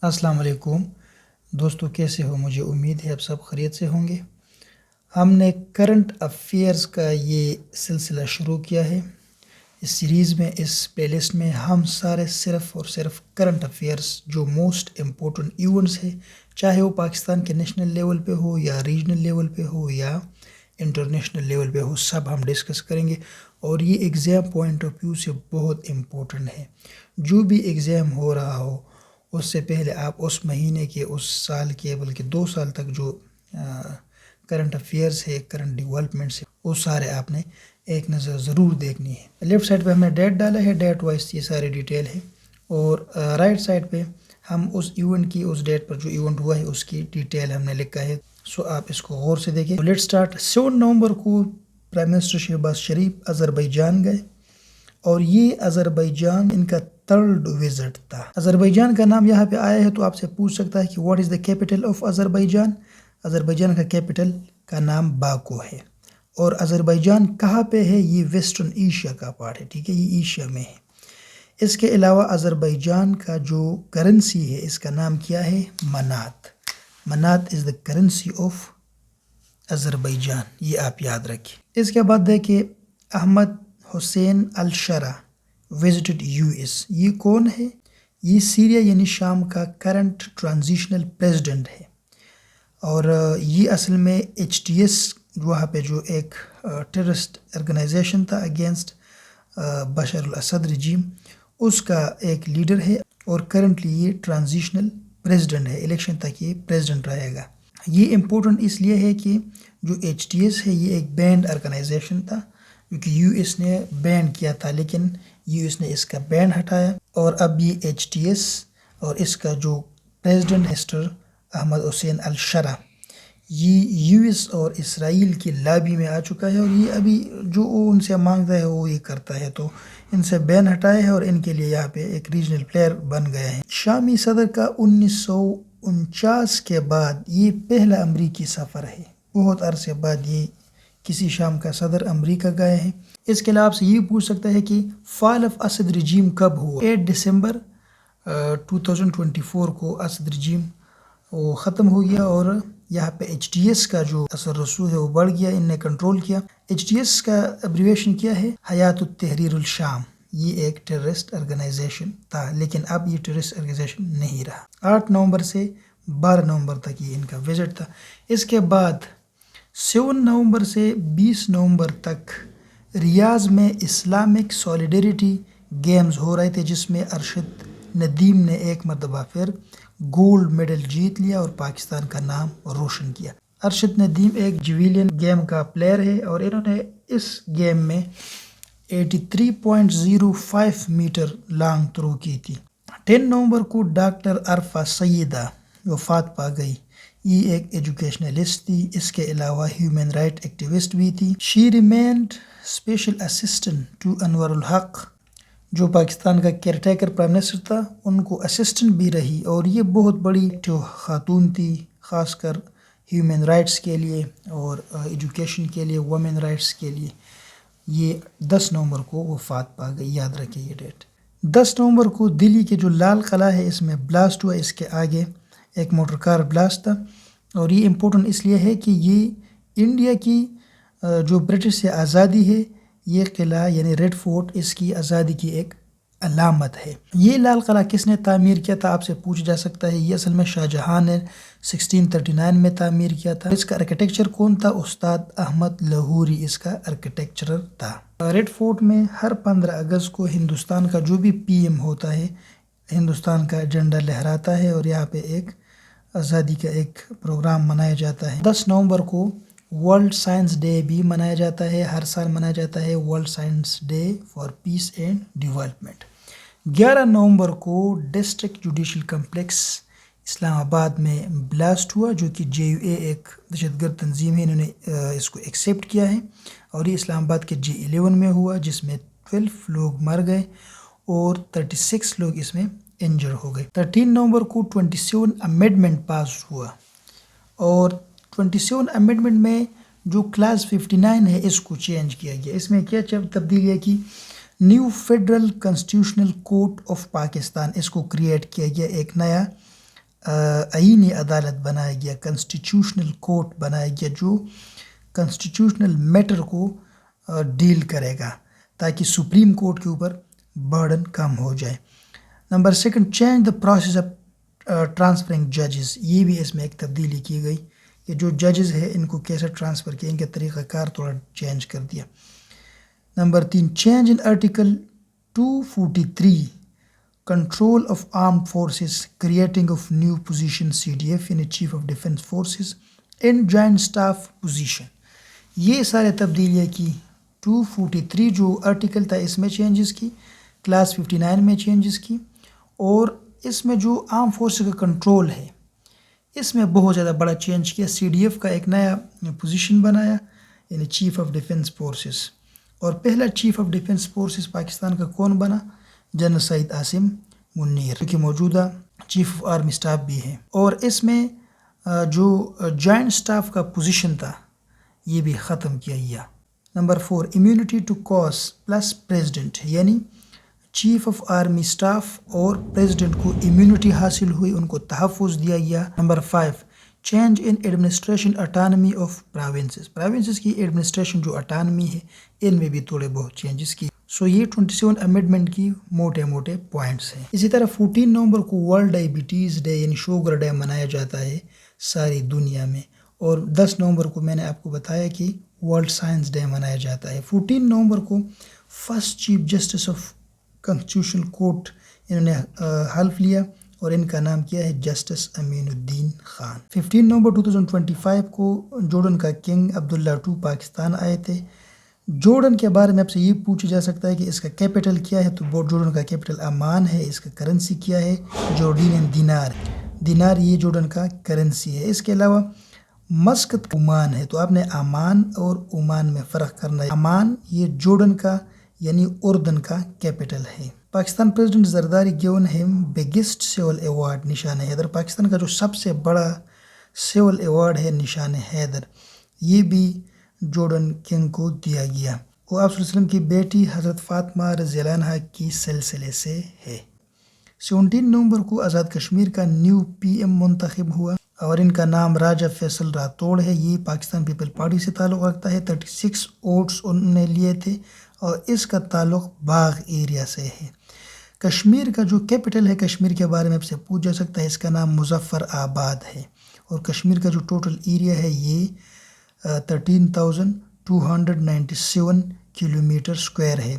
السلام علیکم دوستو، کیسے ہو؟ مجھے امید ہے آپ سب خیریت سے ہوں گے۔ ہم نے کرنٹ افیئرز کا یہ سلسلہ شروع کیا ہے۔ اس سیریز میں، اس پلے لسٹ میں ہم سارے صرف اور صرف کرنٹ افیئرز جو موسٹ امپورٹنٹ ایونٹس ہیں، چاہے وہ پاکستان کے نیشنل لیول پہ ہو یا ریجنل لیول پہ ہو یا انٹرنیشنل لیول پہ ہو، سب ہم ڈسکس کریں گے۔ اور یہ ایگزام پوائنٹ آف ویو سے بہت امپورٹنٹ ہے۔ جو بھی ایگزام ہو رہا ہو اس سے پہلے آپ اس مہینے کے، اس سال کے، بلکہ 2 سال تک جو کرنٹ افیئرز ہے، کرنٹ ڈیولپمنٹس ہے، وہ سارے آپ نے ایک نظر ضرور دیکھنی ہے۔ لیفٹ سائڈ پہ ہم نے ڈیٹ ڈالا ہے، ڈیٹ وائز یہ ساری ڈیٹیل ہے، اور رائٹ سائڈ پہ ہم اس ایونٹ کی، اس ڈیٹ پر جو ایونٹ ہوا ہے اس کی ڈیٹیل ہم نے لکھا ہے۔ سو آپ اس کو غور سے دیکھیں۔ Late start. 7 نومبر کو پرائم منسٹر شہباز شریف اذربائیجان گئے، اور یہ اذربائیجان ان کا 3rd وزٹ تھا۔ اذربائیجان کا نام یہاں پہ آیا ہے تو آپ سے پوچھ سکتا ہے کہ what is the capital of Azerbaijan? Azerbaijan کا کیپٹل کا نام باکو ہے۔ اور اذربائیجان کہاں پہ ہے؟ یہ ویسٹرن ایشیا کا پارٹ ہے، ٹھیک ہے، یہ ایشیا میں ہے۔ اس کے علاوہ اذربائیجان کا جو کرنسی ہے اس کا نام کیا ہے؟ منات۔ منات از دا کرنسی آف اذربائیجان، یہ آپ یاد رکھیں۔ اس کے بعد دیکھیں، احمد حسین الشرع وزٹڈ US۔ یہ کون ہے؟ یہ سیریا یعنی شام کا کرنٹ ٹرانزیشنل پریزیڈنٹ ہے، اور یہ اصل میں HTS وہاں پہ جو ایک ٹیررسٹ آرگنائزیشن تھا اگینسٹ بشار الاسد رجیم، اس کا ایک لیڈر ہے، اور کرنٹلی یہ ٹرانزیشنل پریزیڈنٹ ہے، الیکشن تک یہ پریزیڈنٹ رہے گا۔ یہ امپورٹنٹ اس لیے ہے کہ جو HTS ہے یہ ایک بینڈ آرگنائزیشن تھا، کیونکہ US نے بین کیا تھا، لیکن US نے اس کا بین ہٹایا، اور اب یہ HTS اور اس کا جو پریزیڈنٹ مسٹر احمد حسین الشرع، یہ US اور اسرائیل کی لابی میں آ چکا ہے، اور یہ ابھی جو ان سے مانگتا ہے وہ یہ کرتا ہے، تو ان سے بین ہٹایا ہے اور ان کے لیے یہاں پہ ایک ریجنل پلیئر بن گیا ہے۔ شامی صدر کا 1949 کے بعد یہ پہلا امریکی سفر ہے، بہت عرصے بعد یہ کسی شام کا صدر امریکہ گئے ہیں۔ اس کے علاوہ سے یہ پوچھ سکتا ہے کہ فال آف اسد رجیم کب ہوا؟ 8 دسمبر 2024 کو اسد رجیم وہ ختم ہو گیا، اور یہاں پہ HTS کا جو اثر رسوخ ہے وہ بڑھ گیا، ان نے کنٹرول کیا۔ HTS کا ابریویشن کیا ہے؟ حیات التحریر الشام۔ یہ ایک ٹیررسٹ آرگنائزیشن تھا، لیکن اب یہ ٹیررسٹ آرگنائزیشن نہیں رہا۔ 8 نومبر سے 12 نومبر تک یہ ان کا وزٹ تھا۔ اس کے بعد 7 نومبر سے 20 نومبر تک ریاض میں اسلامک سولیڈیریٹی گیمز ہو رہے تھے، جس میں ارشد ندیم نے ایک مرتبہ پھر گولڈ میڈل جیت لیا اور پاکستان کا نام روشن کیا۔ ارشد ندیم ایک جیویلین گیم کا پلیئر ہے، اور انہوں نے اس گیم میں 83.05 میٹر لانگ تھرو کی تھی۔ 10 نومبر کو ڈاکٹر عرفہ سیدہ وفات پا گئی۔ یہ ایک ایجوکیشنلسٹ تھی، اس کے علاوہ ہیومن رائٹ ایکٹیوسٹ بھی تھی۔ شی ریمینڈ اسپیشل اسسٹنٹ ٹو انور الحق، جو پاکستان کا کیئر ٹیکر پرائم منسٹر تھا، ان کو اسسٹنٹ بھی رہی، اور یہ بہت بڑی جو خاتون تھی، خاص کر ہیومن رائٹس کے لیے اور ایجوکیشن کے لیے، وومن رائٹس کے لیے۔ یہ 10 نومبر کو وفات پا گئی، یاد رکھیں یہ ڈیٹ۔ 10 نومبر کو دلی کے جو لال قلعہ ہے اس میں بلاسٹ ہوا، اس کے آگے ایک موٹر کار بلاسٹ تھا، اور یہ امپورٹنٹ اس لیے ہے کہ یہ انڈیا کی جو برٹش سے آزادی ہے، یہ قلعہ یعنی ریڈ فورٹ اس کی آزادی کی ایک علامت ہے۔ یہ لال قلعہ کس نے تعمیر کیا تھا آپ سے پوچھ جا سکتا ہے۔ یہ اصل میں شاہ جہاں نے 1639 میں تعمیر کیا تھا۔ اس کا آرکیٹیکچر کون تھا؟ استاد احمد لاہوری اس کا آرکیٹیکچرر تھا۔ ریڈ فورٹ میں ہر 15 اگست کو ہندوستان کا جو بھی PM ہوتا ہے، ہندوستان کا جھنڈا لہراتا ہے، اور یہاں پہ ایک آزادی کا ایک پروگرام منایا جاتا ہے۔ 10 نومبر کو ورلڈ سائنس ڈے بھی منایا جاتا ہے، ہر سال منایا جاتا ہے، world science day for piece and development. 11 نومبر کو ڈسٹرکٹ جوڈیشل کمپلیکس اسلام آباد میں بلاسٹ ہوا، جو کہ JUA ایک دہشت گرد تنظیم ہے، انہوں نے اس کو ایکسیپٹ کیا ہے، اور یہ اسلام آباد کے J11 میں ہوا، جس میں 12 لوگ مر گئے اور 36 لوگ اس میں انجر ہو گئے۔ 13 نومبر کو 27 امینڈمنٹ پاس ہوا، اور 27 امینڈمنٹ میں جو کلاس 59 ہے اس کو چینج کیا گیا۔ اس میں کیا تبدیلیاں کی؟ New federal constitutional court of Pakistan, اس کو کریٹ کیا گیا، ایک نیا آئینی عدالت بنایا گیا، کنسٹیٹیوشنل کورٹ بنایا گیا جو کنسٹیٹیوشنل میٹر کو ڈیل کرے گا تاکہ سپریم کورٹ کے اوپر برڈن کم ہو جائے۔ Number 2، change the process of transferring ججز، یہ بھی اس میں ایک تبدیلی کی گئی کہ جو ججز ہے ان کو کیسے ٹرانسفر کیا، ان کا طریقہ کار تھوڑا چینج کر دیا۔ Number 3، change in article 243 control of armed forces, creating of new position CDF in a chief of defense forces and joint staff position، یہ سارے تبدیلیاں کی۔ 243 جو آرٹیکل تھا اس میں چینجز کی، کلاس 59 میں چینجز کی، اور اس میں جو آرم فورسز کا کنٹرول ہے اس میں بہت زیادہ بڑا چینج کیا۔ CDF کا ایک نیا پوزیشن بنایا، یعنی چیف آف ڈیفنس فورسز، اور پہلا chief of defence forces Pakistan کا کون بنا؟ جنرل سعید عاصم منیر، کہ موجودہ چیف آف آرمی سٹاف بھی ہے۔ اور اس میں جو جوائنٹ سٹاف کا پوزیشن تھا یہ بھی ختم کیا گیا۔ Number 4، immunity to COAS plus president, یعنی چیف آف آرمی سٹاف اور پریزیڈنٹ کو امیونٹی حاصل ہوئی، ان کو تحفظ دیا گیا۔ Number 5، change in administration autonomy of provinces کی ایڈمنسٹریشن جو اٹانمی ہے ان میں بھی تھوڑے بہت چینجز کی۔ یہ 27 امینڈمنٹ کی موٹے موٹے پوائنٹس ہیں۔ اسی طرح 14 نومبر کو ورلڈ ڈائبٹیز ڈے یعنی شوگر ڈے منایا جاتا ہے ساری دنیا میں، اور 10 نومبر کو میں نے آپ کو بتایا کہ ورلڈ سائنس ڈے منایا جاتا ہے۔ 14 نومبر کو first chief justice of constitutional court انہوں نے حلف لیا اور ان کا نام کیا ہے جسٹس امین الدین خان۔ 15 نومبر 2025 کو جورڈن کا کنگ عبداللہ II پاکستان آئے تھے۔ جورڈن کے بارے میں آپ سے یہ پوچھا جا سکتا ہے کہ اس کا کیپٹل کیا ہے، تو جورڈن کا کیپٹل امان ہے۔ اس کا کرنسی کیا ہے؟ جورڈینین دینار، دینار یہ جورڈن کا کرنسی ہے۔ اس کے علاوہ مسقط عمان ہے، تو آپ نے امان اور عمان میں فرق کرنا ہے۔ امان یہ جورڈن کا یعنی اردن کا کیپٹل ہے۔ Pakistan president Zardari given him biggest civil award نشان حیدر، پاکستان کا جو سب سے بڑا سول ایوارڈ ہے نشان حیدر، یہ بھی جورڈن کنگ کو دیا گیا۔ وہ آپ صلی اللہ علیہ وسلم کی بیٹی حضرت فاطمہ رضی اللہ عنہا کی سلسلے سے ہے۔ 17 نومبر کو آزاد کشمیر کا نیو PM منتخب ہوا اور ان کا نام راجہ فیصل راتوڑ ہے۔ یہ پاکستان پیپل پارٹی سے تعلق رکھتا ہے۔ 36 ووٹس انہوں نے لیے تھے اور اس کا تعلق باغ ایریا سے ہے۔ کشمیر کا جو کیپٹل ہے، کشمیر کے بارے میں آپ سے پوچھ جا سکتا ہے، اس کا نام مظفر آباد ہے، اور کشمیر کا جو ٹوٹل ایریا ہے یہ 13,297 کلومیٹر اسکوائر ہے۔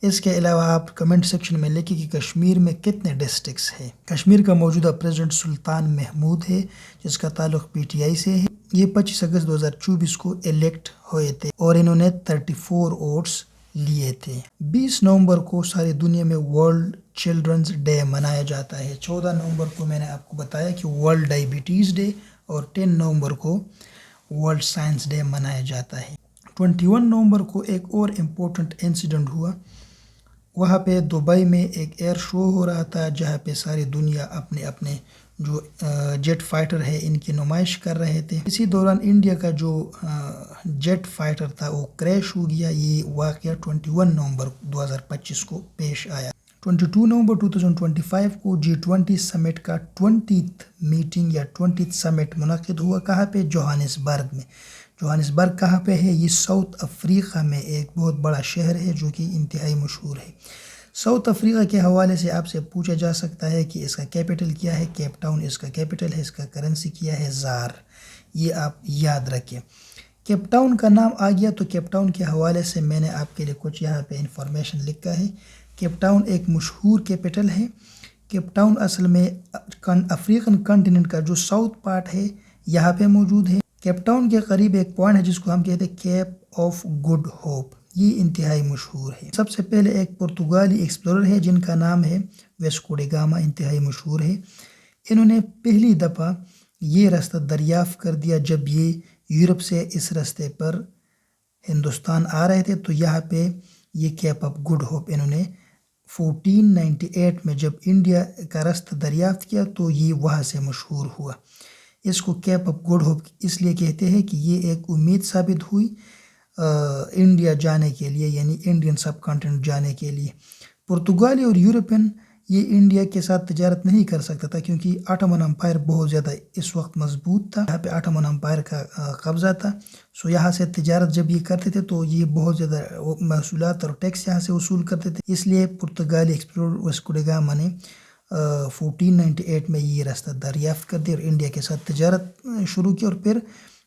اس کے علاوہ آپ کمنٹ سیکشن میں لکھیں کہ کشمیر میں کتنے ڈسٹرکٹس ہیں۔ کشمیر کا موجودہ پریزیڈنٹ سلطان محمود ہے جس کا تعلق PTI سے ہے۔ یہ 25 اگست 2024 کو الیکٹ ہوئے تھے اور انہوں نے 34 ووٹس لیے تھے۔ 20 نومبر کو ساری دنیا میں ورلڈ چلڈرنز ڈے منایا جاتا ہے۔ 14 نومبر کو میں نے آپ کو بتایا کہ ورلڈ ڈائبٹیز ڈے، اور 10 نومبر کو ورلڈ سائنس ڈے منایا جاتا ہے۔ 21 نومبر کو ایک اور امپورٹنٹ انسیڈنٹ ہوا، وہاں پہ دبئی میں ایک ایئر شو ہو رہا تھا جہاں پہ ساری دنیا اپنے اپنے جو جیٹ فائٹر ہے ان کی نمائش کر رہے تھے۔ اسی دوران انڈیا کا جو جیٹ فائٹر تھا وہ کریش ہو گیا۔ یہ واقعہ 21 نومبر 2025 کو پیش آیا۔ 22 نومبر 2025 کو G20 سمٹ کا 20th میٹنگ یا 20th سمٹ منعقد ہوا۔ کہاں پہ؟ جوہانسبرگ میں۔ جوہانسبرگ کہاں پہ ہے؟ یہ ساؤتھ افریقہ میں ایک بہت بڑا شہر ہے جو کہ انتہائی مشہور ہے۔ ساؤتھ افریقہ کے حوالے سے آپ سے پوچھا جا سکتا ہے کہ اس کا کیپٹل کیا ہے؟ کیپ ٹاؤن اس کا کیپٹل ہے۔ اس کا کرنسی کیا ہے؟ زار۔ یہ آپ یاد رکھیں۔ کیپ ٹاؤن کا نام آ گیا تو کیپ ٹاؤن کے حوالے سے میں نے آپ کے لیے کچھ یہاں پہ انفارمیشن لکھا ہے۔ کیپ ٹاؤن ایک مشہور کیپٹل ہے۔ کیپ ٹاؤن اصل میں افریقن کنٹیننٹ کا جو ساؤتھ پارٹ ہے یہاں پہ موجود ہے۔ کیپ ٹاؤن کے قریب ایک پوائنٹ ہے جس کو ہم کہتے ہیں کیپ آف گڈ ہوپ، یہ انتہائی مشہور ہے۔ سب سے پہلے ایک پرتگالی ایکسپلورر ہے جن کا نام ہے ویسکو ڈی گاما، انتہائی مشہور ہے۔ انہوں نے پہلی دفعہ یہ راستہ دریافت کر دیا جب یہ یورپ سے اس راستے پر ہندوستان آ رہے تھے، تو یہاں پہ یہ کیپ آف گڈ ہوپ انہوں نے 1498 میں جب انڈیا کا راستہ دریافت کیا تو یہ وہاں سے مشہور ہوا۔ اس کو کیپ آف گڈ ہوپ اس لیے کہتے ہیں کہ یہ ایک امید ثابت ہوئی انڈیا جانے کے لیے، یعنی انڈین سب کانٹیننٹ جانے کے لیے۔ پرتگالی اور یورپین یہ انڈیا کے ساتھ تجارت نہیں کر سکتا تھا کیونکہ آٹومن امپائر بہت زیادہ اس وقت مضبوط تھا، یہاں پہ آٹومن امپائر کا قبضہ تھا. سو یہاں سے تجارت جب یہ کرتے تھے تو یہ بہت زیادہ محصولات اور ٹیکس یہاں سے وصول کرتے تھے. اس لیے پرتگالی ایکسپلورر واسکو ڈا گاما نے 1498 میں یہ راستہ دریافت کر دیا اور انڈیا کے ساتھ تجارت شروع کی. اور پھر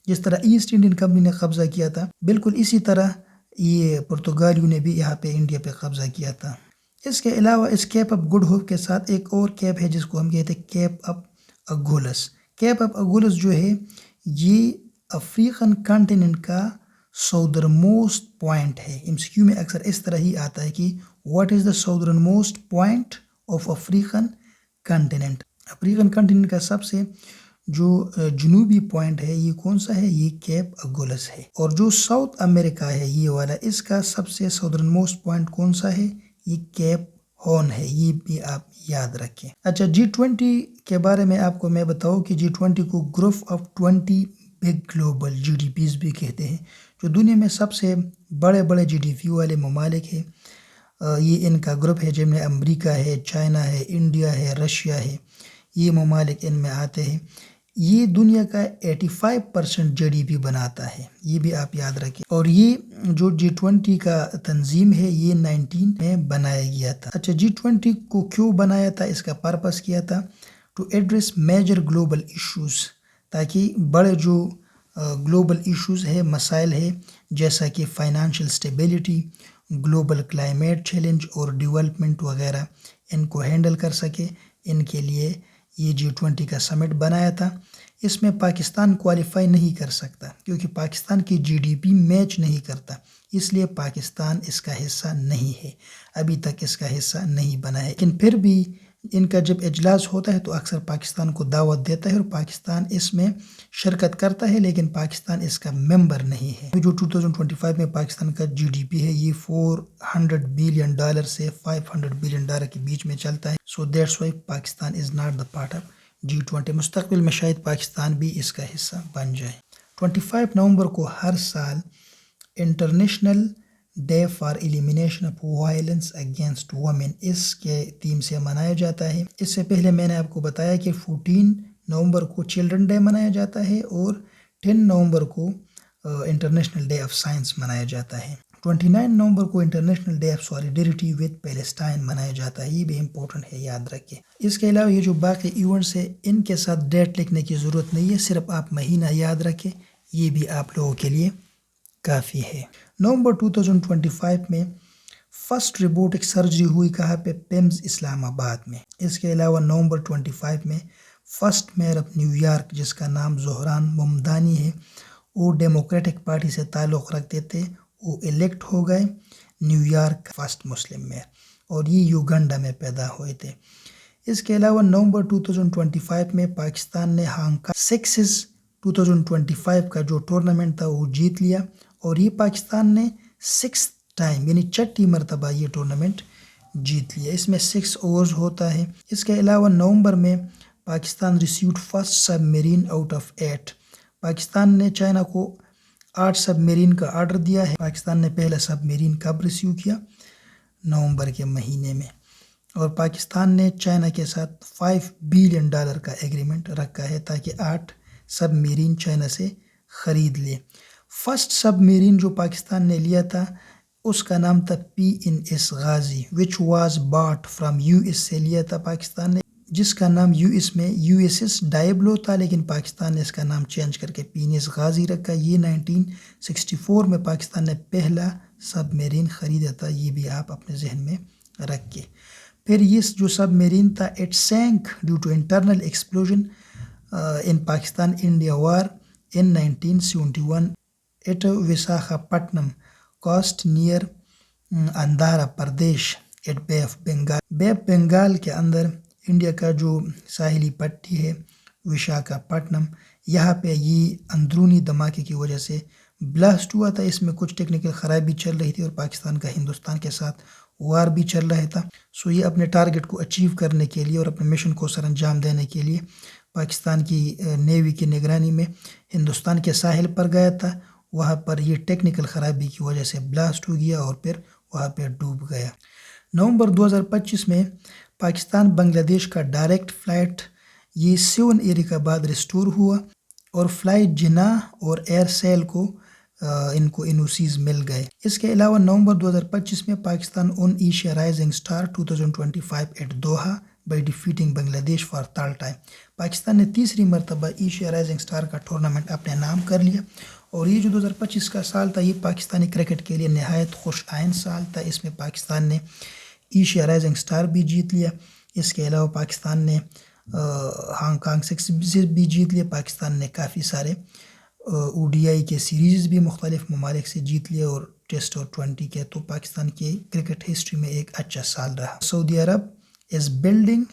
جس طرح ایسٹ انڈین کمپنی نے قبضہ کیا تھا، بالکل اسی طرح یہ پرتگالیوں نے بھی یہاں پہ انڈیا پہ قبضہ کیا تھا. اس کے علاوہ اس کیپ اپ گڈ ہوپ کے ساتھ ایک اور کیپ ہے جس کو ہم کہتے ہیں کیپ اپ اگولس. کیپ اپ اگولس جو ہے یہ افریقن کانٹیننٹ کا ساؤدرن موسٹ پوائنٹ ہے. ایم سی کیو میں اکثر اس طرح ہی آتا ہے کہ what is the southern most point of African continent. African continent کا سب سے جو جنوبی پوائنٹ ہے یہ کون سا ہے؟ یہ کیپ اگولس ہے. اور جو ساؤتھ امریکہ ہے یہ والا، اس کا سب سے ساؤدرن موسٹ پوائنٹ کون سا ہے؟ یہ کیپ ہارن ہے. یہ بھی آپ یاد رکھیں. اچھا G20 کے بارے میں آپ کو میں بتاؤں کہ G20 کو group of 20 big global GDPs بھی کہتے ہیں، جو دنیا میں سب سے بڑے بڑے GDP والے ممالک ہیں. یہ ان کا گروپ ہے جن میں امریکہ ہے، چائنا ہے، انڈیا ہے، رشیا ہے. یہ ممالک ان میں آتے ہیں. یہ دنیا کا 85% GDP بناتا ہے. یہ بھی آپ یاد رکھیں. اور یہ جو G20 کا تنظیم ہے یہ 19 میں بنایا گیا تھا. اچھا G20 کو کیوں بنایا تھا؟ اس کا پرپس کیا تھا to address major global issues, تاکہ بڑے جو گلوبل ایشوز ہے، مسائل ہے جیسا کہ financial stability, global climate challenge اور ڈیولپمنٹ وغیرہ، ان کو ہینڈل کر سکے. ان کے لیے یہ G20 کا سمٹ بنایا تھا. اس میں پاکستان کوالیفائی نہیں کر سکتا کیونکہ پاکستان کی GDP میچ نہیں کرتا، اس لیے پاکستان اس کا حصہ نہیں ہے. ابھی تک اس کا حصہ نہیں بنا ہے. لیکن پھر بھی ان کا جب اجلاس ہوتا ہے تو اکثر پاکستان کو دعوت دیتا ہے اور پاکستان اس میں شرکت کرتا ہے، لیکن پاکستان اس کا ممبر نہیں ہے. جو 2025 میں پاکستان کا GDP ہے یہ $400 بلین سے $500 بلین کے بیچ میں چلتا ہے. So that's why Pakistan is not the part of G20. مستقبل میں شاید پاکستان بھی اس کا حصہ بن جائے. 25 نومبر کو ہر سال international day for elimination of violence against women اس کے تھیم سے منایا جاتا ہے. اس سے پہلے میں نے آپ کو بتایا کہ 14 نومبر کو چلڈرن ڈے منایا جاتا ہے اور 10 نومبر کو انٹرنیشنل ڈے آف سائنس منایا جاتا ہے. 29 نومبر کو international day of solidarity with Palestine منایا جاتا ہے. یہ بھی امپورٹنٹ ہے، یاد رکھیں. اس کے علاوہ یہ جو باقی ایونٹس ہے ان کے ساتھ ڈیٹ لکھنے کی ضرورت نہیں ہے، صرف آپ مہینہ یاد رکھیں. یہ بھی آپ لوگوں کے لیے کافی ہے. نومبر 2025 میں فرسٹ روبوٹک سرجری ہوئی کہاں پہ؟ پیمز اسلام آباد میں. اس کے علاوہ نومبر 25 میں first measure of new York جس کا نام زہران ممدانی ہے، وہ ڈیموکریٹک پارٹی سے تعلق رکھتے تھے، وہ الیکٹ ہو گئے نیو یارک فرسٹ مسلم میئر، اور یہ یوگنڈا میں پیدا ہوئے تھے. اس کے علاوہ نومبر 2025 میں پاکستان نے ہانگ کانگ سکسز 2025 کا جو ٹورنامنٹ تھا وہ جیت لیا، اور یہ پاکستان نے 6 ٹائم یعنی 6 مرتبہ یہ ٹورنامنٹ جیت لیا. اس میں 6 اوورز ہوتا ہے. اس کے علاوہ نومبر میں Pakistan received first sub marine out of 8. Pakistan نے چائنا کو 8 سب میرین کا آرڈر دیا ہے. پاکستان نے پہلا سب میرین کب ریسیو کیا؟ نومبر کے مہینے میں. اور پاکستان نے چائنا کے ساتھ $5 بلین کا ایگریمنٹ رکھا ہے تاکہ 8 سب میرین چائنا سے خرید لے. فرسٹ سب میرین جو پاکستان نے لیا تھا اس کا نام تھا PNS Ghazi which was bought from US سے لیا تھا پاکستان نے، جس کا نام US میں USS ڈائبلو تھا، لیکن پاکستان نے اس کا نام چینج کر کے PNS غازی رکھا. یہ 1964 میں پاکستان نے پہلا سب میرین خریدا تھا. یہ بھی آپ اپنے ذہن میں رکھیں. پھر یہ جو سب میرین تھا it sank due to internal explosion in Pakistan India war in 1971 at Visakhapatnam coast near Andhra Pradesh at Bay of Bengal. Bay of Bengal کے اندر انڈیا کا جو ساحلی پٹی ہے وشاکھاپٹنم، یہاں پہ یہ اندرونی دھماکے کی وجہ سے بلاسٹ ہوا تھا. اس میں کچھ ٹیکنیکل خرابی چل رہی تھی اور پاکستان کا ہندوستان کے ساتھ وار بھی چل رہا تھا. سو یہ اپنے ٹارگٹ کو اچیو کرنے کے لیے اور اپنے مشن کو سر انجام دینے کے لیے پاکستان کی نیوی کی نگرانی میں ہندوستان کے ساحل پر گیا تھا. وہاں پر یہ ٹیکنیکل خرابی کی وجہ سے بلاسٹ ہو گیا اور پھر وہاں پہ ڈوب گیا. نومبر 2025 میں پاکستان بنگلہ دیش کا ڈائریکٹ فلائٹ یہ 7 ایئر کے بعد ریسٹور ہوا، اور فلائٹ جناح اور ایئر سیل کو ان کو NOCs مل گئے۔ اس کے علاوہ نومبر 2025 میں Pakistan won Asia rising star 2025 at Doha by defeating Bangladesh for third time. Pakistan نے تیسری مرتبہ ایشیا رائزنگ سٹار کا ٹورنامنٹ اپنے نام کر لیا، اور یہ جو 2025 کا سال تھا یہ پاکستانی کرکٹ کے لیے نہایت خوش آئند سال تھا۔ اس میں پاکستان نے ایشیا رائزنگ سٹار بھی جیت لیا، اس کے علاوہ پاکستان نے ہانگ کانگ 6 بھی جیت لیا، پاکستان نے کافی سارے ODI کے سیریز بھی مختلف ممالک سے جیت لیا، اور ٹیسٹ اور 20 کے، تو پاکستان کی کرکٹ ہسٹری میں ایک اچھا سال رہا۔ Saudi Arab is building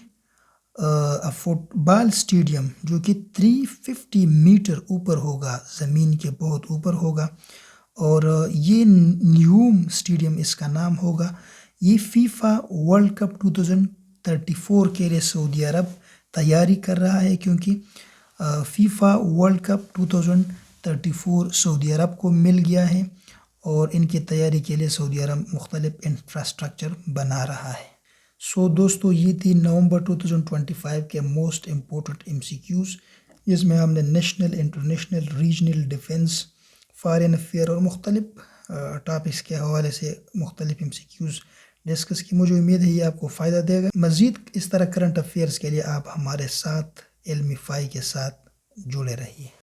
football stadium جو کہ 350 میٹر اوپر ہوگا، زمین کے بہت اوپر ہوگا، اور یہ نیوم اسٹیڈیم اس کا نام ہوگا۔ یہ فیفا ورلڈ کپ 2034 کے لیے سعودی عرب تیاری کر رہا ہے، کیونکہ فیفا ورلڈ کپ 2034 سعودی عرب کو مل گیا ہے، اور ان کی تیاری کے لیے سعودی عرب مختلف انفراسٹرکچر بنا رہا ہے۔ دوستو یہ تھی نومبر 2025 کے موسٹ امپورٹنٹ MCQs، جس میں ہم نے national, international, regional, defence, foreign affair اور مختلف ٹاپکس کے حوالے سے مختلف MCQs ڈسکس کی۔ مجھے امید ہے یہ آپ کو فائدہ دے گا۔ مزید اس طرح کرنٹ افیئرس کے لیے آپ ہمارے ساتھ علمی فائی کے ساتھ جڑے رہیے۔